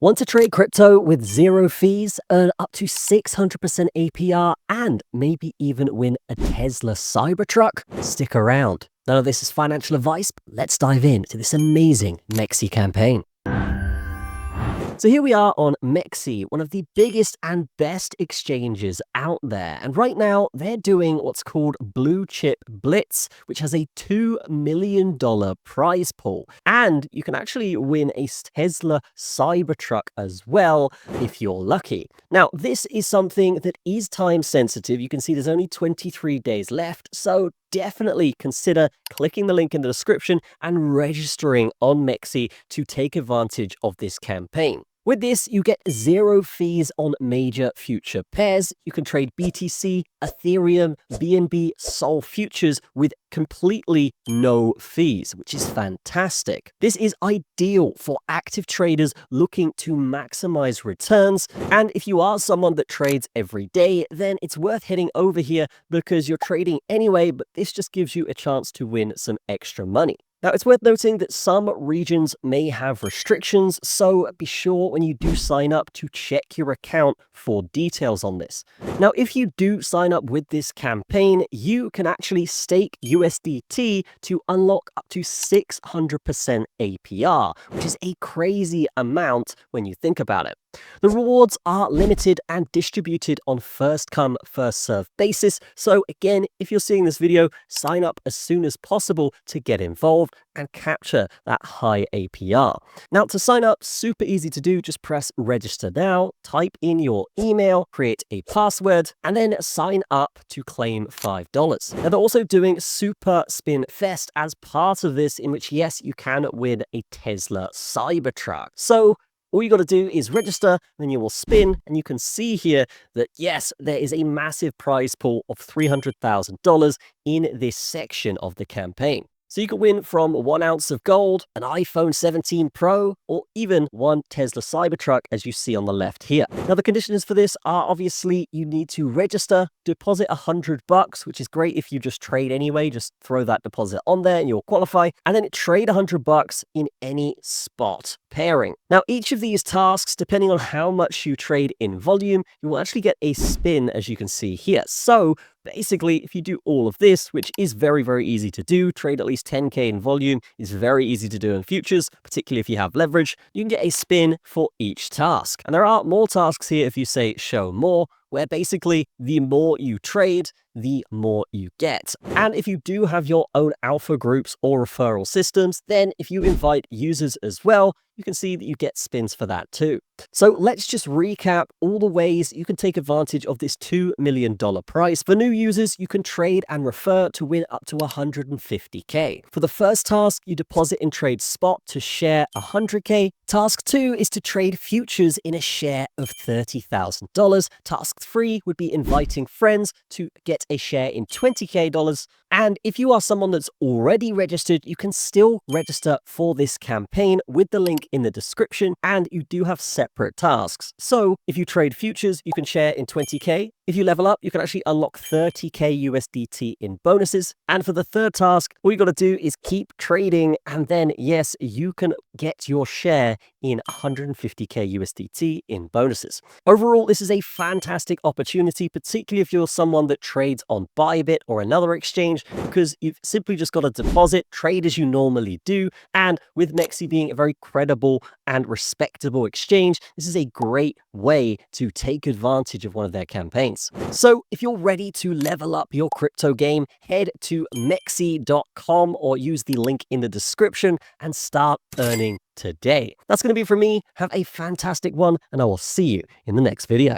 Want to trade crypto with zero fees, earn up to 600% APR, and maybe even win a Tesla Cybertruck? Stick around. None of this is financial advice, but let's dive into this amazing Mexc campaign. So here we are on Mexc, one of the biggest and best exchanges out there. And right now, they're doing what's called Blue Chip Blitz, which has a $2 million prize pool. And you can actually win a Tesla Cybertruck as well, if you're lucky. Now, this is something that is time sensitive. You can see there's only 23 days left. So definitely consider clicking the link in the description and registering on Mexc to take advantage of this campaign. With this, you get zero fees on major future pairs. You can trade BTC, Ethereum, BNB, Sol futures with completely no fees, which is fantastic. This is ideal for active traders looking to maximize returns. And if you are someone that trades every day, then it's worth heading over here because you're trading anyway, but this just gives you a chance to win some extra money. Now, it's worth noting that some regions may have restrictions, so be sure when you do sign up to check your account for details on this. Now, if you do sign up with this campaign, you can actually stake USDT to unlock up to 600% APR, which is a crazy amount when you think about it. The rewards are limited and distributed on first-come, first-served basis. So again, if you're seeing this video, sign up as soon as possible to get involved and capture that high APR. Now, to sign up, super easy to do. Just press register now, type in your email, create a password, and then sign up to claim $5. Now, they're also doing Super Spin Fest as part of this, in which, yes, you can win a Tesla Cybertruck. So all you got to do is register, then you will spin, and you can see here that, yes, there is a massive prize pool of $300,000 in this section of the campaign. So you can win from 1 ounce of gold, an iPhone 17 Pro, or even one Tesla Cybertruck, as you see on the left here. Now, the conditions for this are obviously you need to register, deposit $100, which is great if you just trade anyway. Just throw that deposit on there and you'll qualify. And then trade $100 in any spot pairing. Now, each of these tasks, depending on how much you trade in volume, you will actually get a spin, as you can see here. So basically, if you do all of this, which is very, very easy to do, trade at least 10K in volume is very easy to do in futures, particularly if you have leverage, you can get a spin for each task. And there are more tasks here if you say show more, where basically the more you trade, the more you get. And if you do have your own alpha groups or referral systems, then if you invite users as well, you can see that you get spins for that too. So let's just recap all the ways you can take advantage of this $2 million prize. For new users, you can trade and refer to win up to 150K. For the first task, you deposit in trade spot to share 100K. Task 2 is to trade futures in a share of $30,000. Task 3 would be inviting friends to get a share in $20K. And if you are someone that's already registered, you can still register for this campaign with the link in the description, and you do have separate tasks. So if you trade futures, you can share in 20K. If you level up, you can actually unlock 30K USDT in bonuses. And for the third task, all you got to do is keep trading, and then yes, you can get your share in 150K USDT in bonuses. Overall, this is a fantastic opportunity, particularly if you're someone that trades on Bybit or another exchange, because you've simply just got to deposit, trade as you normally do. And with Mexc being a very credible and respectable exchange, this is a great way to take advantage of one of their campaigns. So if you're ready to level up your crypto game, head to mexc.com or use the link in the description and start earning today. That's going to be it for me. Have a fantastic one, and I will see you in the next video.